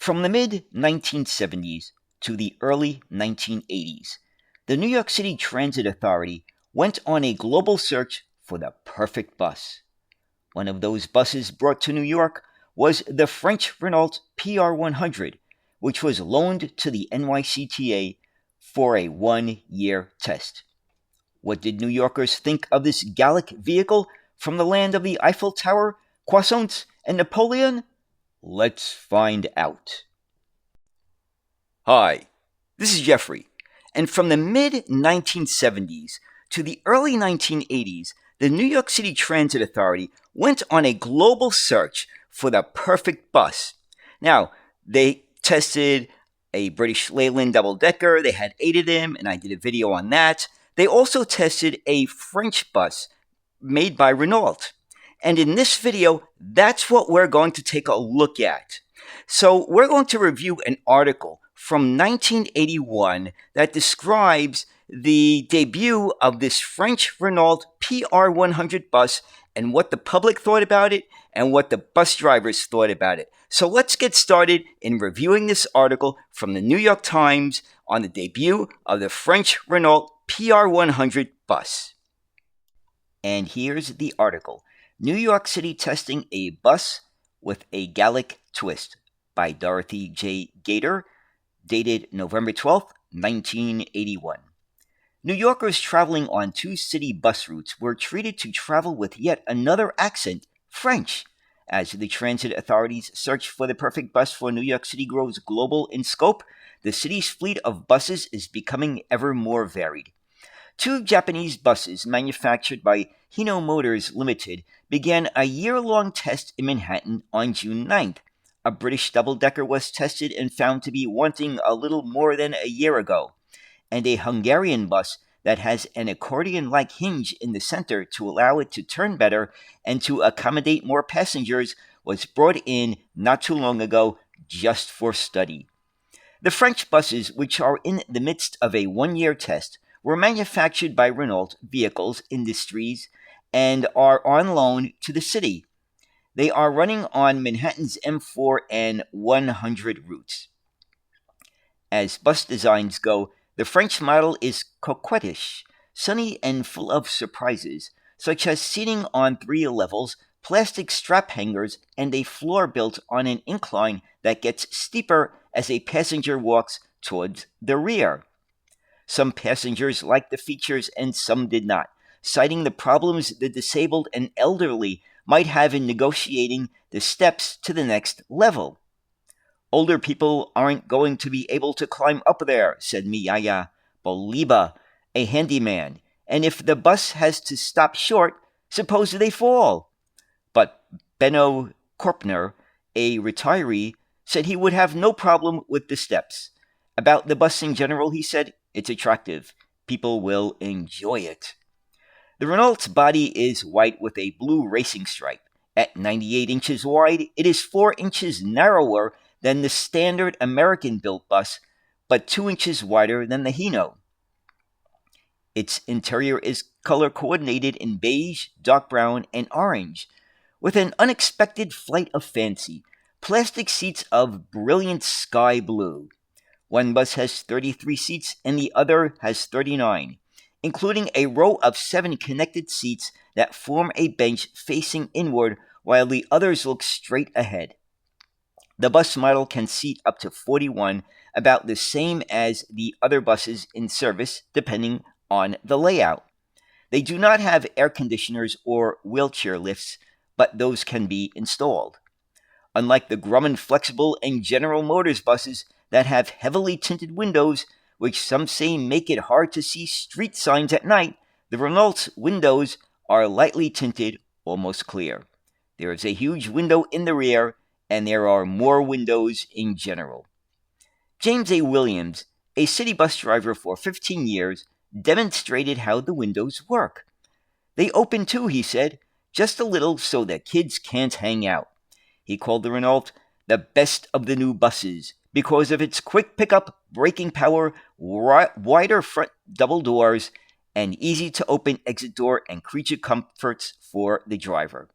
From the mid-1970s to the early 1980s, the New York City Transit Authority went on a global search for the perfect bus. One of those buses brought to New York was the French Renault PR100, which was loaned to the NYCTA for a one-year test. What did New Yorkers think of this Gallic vehicle from the land of the Eiffel Tower, croissants, and Napoleon? Let's find out. Hi, this is Jeffrey, and from the mid-1970s to the early 1980s, the New York City Transit Authority went on a global search for the perfect bus. Now, they tested a British Leyland double-decker. They had 8 of them, and I did a video on that. They also tested a French bus made by Renault. And in this video, that's what we're going to take a look at. So we're going to review an article from 1981 that describes the debut of this French Renault PR100 bus and what the public thought about it and what the bus drivers thought about it. So let's get started in reviewing this article from the New York Times on the debut of the French Renault PR100 bus. And here's the article. New York City testing a bus with a Gallic twist by Dorothy J. Gator, dated November 12, 1981. New Yorkers traveling on 2 city bus routes were treated to travel with yet another accent, French, as the transit authorities' search for the perfect bus for New York City grows global in scope. The city's fleet of buses is becoming ever more varied. 2 Japanese buses manufactured by Hino Motors Limited began a year-long test in Manhattan on June 9th. A British double-decker was tested and found to be wanting a little more than a year ago. And a Hungarian bus that has an accordion-like hinge in the center to allow it to turn better and to accommodate more passengers was brought in not too long ago just for study. The French buses, which are in the midst of a one-year test, were manufactured by Renault Vehicles Industries and are on loan to the city. They are running on Manhattan's M4 and M100 routes. As bus designs go, the French model is coquettish, sunny, and full of surprises, such as seating on 3 levels, plastic strap hangers, and a floor built on an incline that gets steeper as a passenger walks towards the rear. Some passengers liked the features and some did not, citing the problems the disabled and elderly might have in negotiating the steps to the next level. Older people aren't going to be able to climb up there, said Miyaya Boliba, a handyman, and if the bus has to stop short, suppose they fall. But Benno Korpner, a retiree, said he would have no problem with the steps. About the bus in general, he said, it's attractive. People will enjoy it. The Renault's body is white with a blue racing stripe. At 98 inches wide, it is 4 inches narrower than the standard American-built bus, but 2 inches wider than the Hino. Its interior is color-coordinated in beige, dark brown, and orange, with an unexpected flight of fancy, plastic seats of brilliant sky blue. One bus has 33 seats and the other has 39, including a row of 7 connected seats that form a bench facing inward while the others look straight ahead. The bus model can seat up to 41, about the same as the other buses in service, depending on the layout. They do not have air conditioners or wheelchair lifts, but those can be installed. Unlike the Grumman Flexible and General Motors buses that have heavily tinted windows, which some say make it hard to see street signs at night, the Renault's windows are lightly tinted, almost clear. There is a huge window in the rear, and there are more windows in general. James A. Williams, a city bus driver for 15 years, demonstrated how the windows work. They open too, he said, just a little so that kids can't hang out. He called the Renault the best of the new buses because of its quick pickup, braking power, wider front double doors, and easy-to-open exit door and creature comforts for the driver.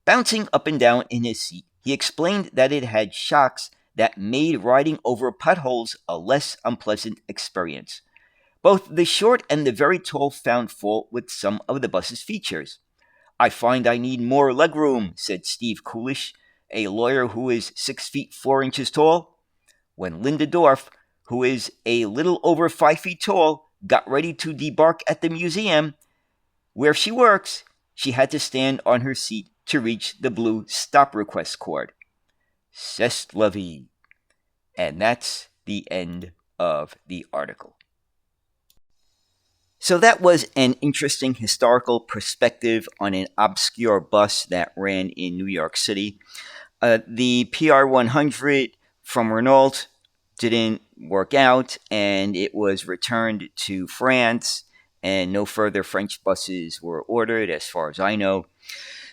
Bouncing up and down in his seat, he explained that it had shocks that made riding over potholes a less unpleasant experience. Both the short and the very tall found fault with some of the bus's features. "I find I need more legroom," said Steve Coolish, a lawyer who is 6 feet 4 inches tall. When Linda Dorff, who is a little over 5 feet tall, got ready to debark at the museum where she works, she had to stand on her seat to reach the blue stop request cord. C'est la vie. And that's the end of the article. So that was an interesting historical perspective on an obscure bus that ran in New York City. The PR100 from Renault didn't work out, and it was returned to France, and no further French buses were ordered as far as I know.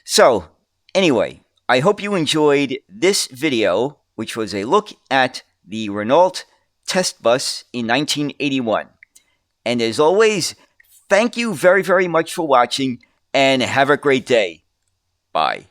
So, anyway, I hope you enjoyed this video, which was a look at the Renault test bus in 1981. And as always, thank you very, very much for watching, and have a great day. Bye.